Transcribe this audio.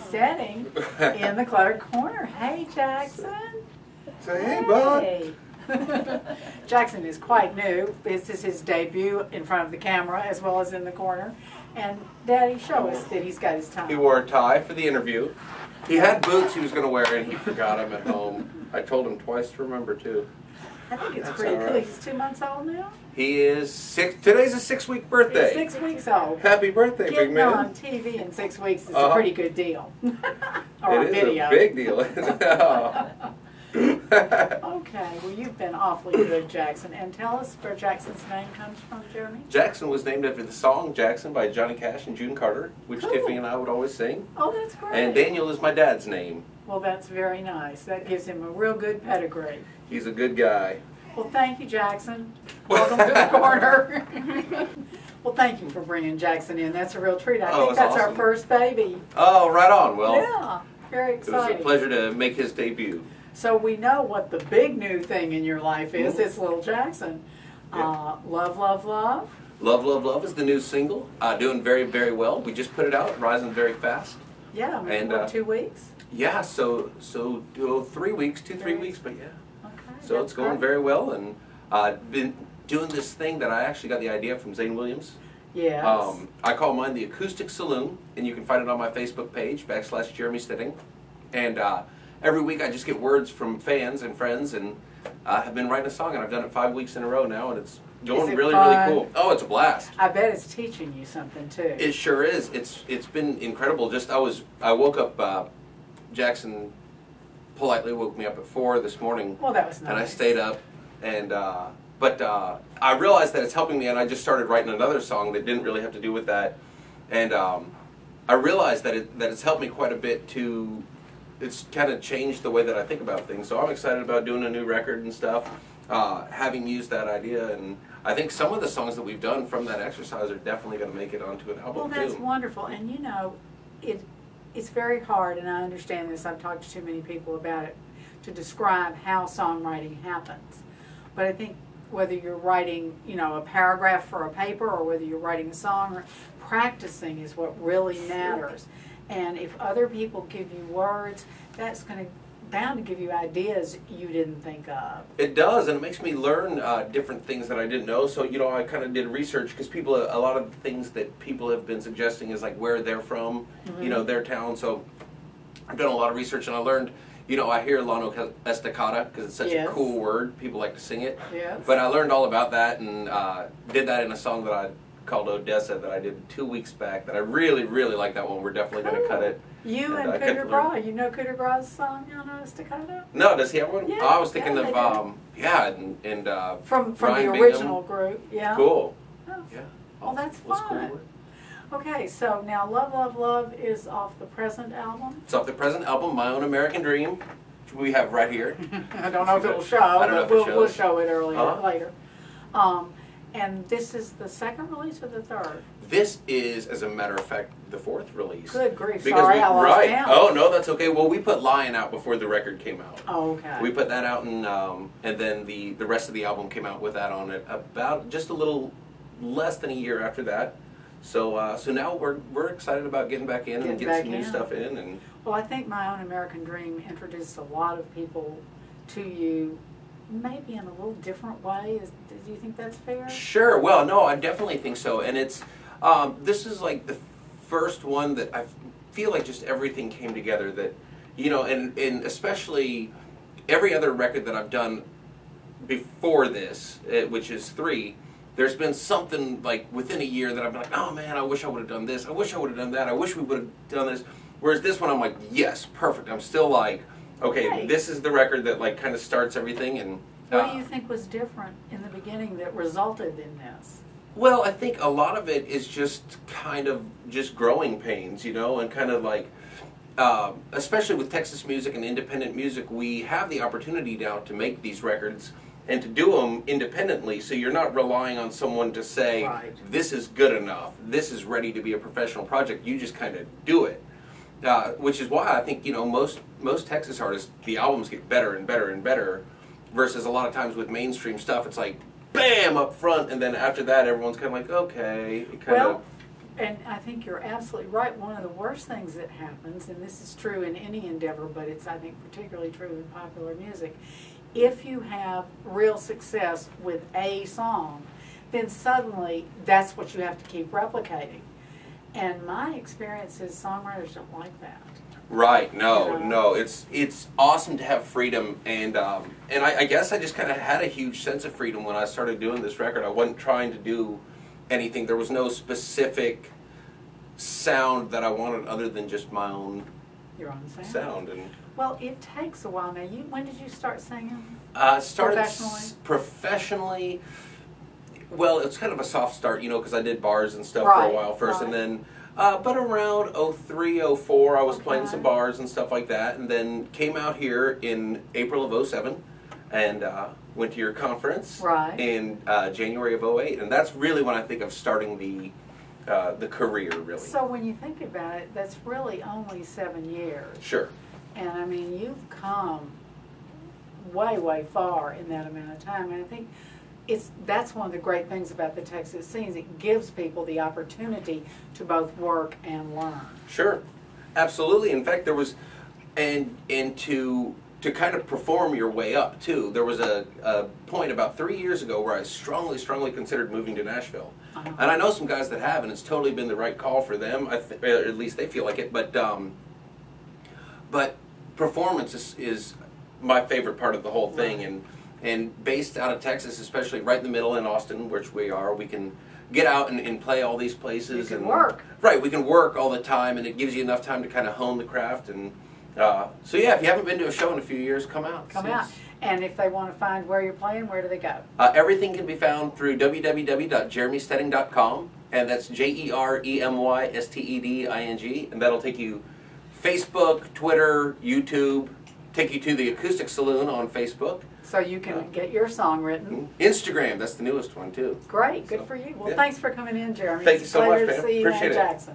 Steding in the cluttered corner. Hey, Jackson. Say hey, bud. Hey. Jackson is quite new. This is his debut in front of the camera as well as in the corner. And Daddy, show us that he's got his tie. He wore a tie for the interview. He had boots he was going to wear and he forgot them at home. I told him twice to remember too. I think it's pretty cool. He's 2 months old now. He is today's a 6-week birthday. He's 6 weeks old. Happy birthday, big man. Getting on TV in 6 weeks is a pretty good deal. Or it is video. a big deal. Okay, well you've been awfully good, Jackson. And tell us where Jackson's name comes from, Jeremy. Jackson was named after the song Jackson by Johnny Cash and June Carter, which Tiffany and I would always sing. Oh, that's great. And Daniel is my dad's name. Well, that's very nice. That gives him a real good pedigree. He's a good guy. Well, thank you, Jackson. Welcome to the corner. Well, thank you for bringing Jackson in. That's a real treat. I think that's awesome. Our first baby. Oh, right on. Well, yeah, very exciting. It was a pleasure to make his debut. So we know what the big new thing in your life is. It's little Jackson. Yeah. Love, Love, Love. Love, Love, Love is the new single. Doing very, very well. We just put it out, rising very fast. Yeah, what, 2 weeks? Yeah, so 3 weeks, 3 weeks, but yeah. Okay. So it's going very well, and been doing this thing that I actually got the idea from Zane Williams. Yes. I call mine the Acoustic Saloon, and you can find it on my Facebook page, /Jeremy Steding. And every week I just get words from fans and friends, and I have been writing a song, and I've done it 5 weeks in a row now, and it's going really, really cool. Oh, it's a blast. I bet it's teaching you something too. It sure is. It's been incredible. I woke up, Jackson politely woke me up at 4 this morning. Well, that was nice. And I stayed up, and but I realized that it's helping me, and I just started writing another song that didn't really have to do with that, and I realized that it's helped me quite a bit to. It's kind of changed the way that I think about things. So I'm excited about doing a new record and stuff, having used that idea, and I think some of the songs that we've done from that exercise are definitely going to make it onto an album too. Well, that's wonderful, and you know, it's very hard, and I understand this. I've talked to too many people about it to describe how songwriting happens. But I think whether you're writing, you know, a paragraph for a paper or whether you're writing a song, practicing is what really matters. And if other people give you words, that's bound to give you ideas you didn't think of. It does, and it makes me learn different things that I didn't know. So, you know, I kind of did research because a lot of the things that people have been suggesting is like where they're from, you know, their town. So I've done a lot of research, and I learned, you know, I hear Lano Estacada because it's such a cool word. People like to sing it. Yes. But I learned all about that and did that in a song that I called Odessa that I did 2 weeks back that I really, really like that one. We're definitely going to cut it. You and Cooter Bra. You know Cooter Bra's song, Lano Estacada? No, does he have one? Yeah, I was thinking of, from Brian the Bingham. original group, yeah. Cool. Oh. Yeah. Well, that's Cool. fun. Okay, so now Love, Love, Love is off the present album. It's off the present album, My Own American Dream, which we have right here. I don't know if it will show, I don't know but if it we'll shows. show it later. And this is the second release or the third? This is, as a matter of fact, the 4th release. Good grief, Because sorry, I lost count. Oh, no, that's okay. Well, we put Lion out before the record came out. Oh, okay. We put that out, and then the rest of the album came out with that on it about just a little less than a year after that. So so now we're excited about getting back in and getting some new stuff in. And well, I think My Own American Dream introduced a lot of people to you, maybe in a little different way. Do you think that's fair? Sure. Well, no, I definitely think so. And it's this is like the first one that I feel like just everything came together. That, you know, and especially every other record that I've done before this, which is 3. There's been something like within a year that I've been like, oh man, I wish I would have done this. I wish I would have done that. I wish we would have done this. Whereas this one, I'm like, yes, perfect. I'm still like, okay, this is the record that like kind of starts everything. And what do you think was different in the beginning that resulted in this? Well, I think a lot of it is just kind of just growing pains, you know, and kind of like, especially with Texas music and independent music, we have the opportunity now to make these records and to do them independently, so you're not relying on someone to say, this is good enough, this is ready to be a professional project. You just kind of do it, which is why I think, you know, most Texas artists, the albums get better and better and better versus a lot of times with mainstream stuff, it's like bam up front, and then after that, everyone's kind of like, okay, it kind of. And I think you're absolutely right. One of the worst things that happens, and this is true in any endeavor, but it's, I think, particularly true in popular music, if you have real success with a song, then suddenly that's what you have to keep replicating. And my experience is songwriters don't like that. Right, no. It's awesome to have freedom, and I guess I just kind of had a huge sense of freedom when I started doing this record. I wasn't trying to do anything. There was no specific sound that I wanted other than just my own sound. And well, it takes a while now. When did you start singing? Started Professionally? Well, it's kind of a soft start, because I did bars and stuff Right, for a while first, right. and then, but around 03, 04, I was Okay. playing some bars and stuff like that, and then came out here in April of 07, and went to your conference Right. in January of 08, and that's really when I think of starting the career, really. So when you think about it, that's really only 7 years. Sure. And I mean, you've come way, way far in that amount of time. And I think that's one of the great things about the Texas scenes. It gives people the opportunity to both work and learn. Sure. Absolutely. In fact, there was, and to kind of perform your way up, too. There was a point about 3 years ago where I strongly considered moving to Nashville. Uh-huh. And I know some guys that have, and it's totally been the right call for them. Or at least they feel like it. But performance is my favorite part of the whole thing. And based out of Texas, especially right in the middle in Austin, which we are, we can get out and play all these places. You can and work. Right, we can work all the time, and it gives you enough time to kind of hone the craft. And so yeah, if you haven't been to a show in a few years, come out. Come out. And if they want to find where you're playing, where do they go? Everything can be found through www.jeremysteding.com, and that's JEREMYSTEDING, and that'll take you Facebook, Twitter, YouTube, take you to the Acoustic Saloon on Facebook. So you can get your song written. Instagram, that's the newest one too. Great, good for you. Well, yeah. thanks for coming in, Jeremy. Thank you so much, It's a pleasure Pam. to see you in Appreciate it. Jackson.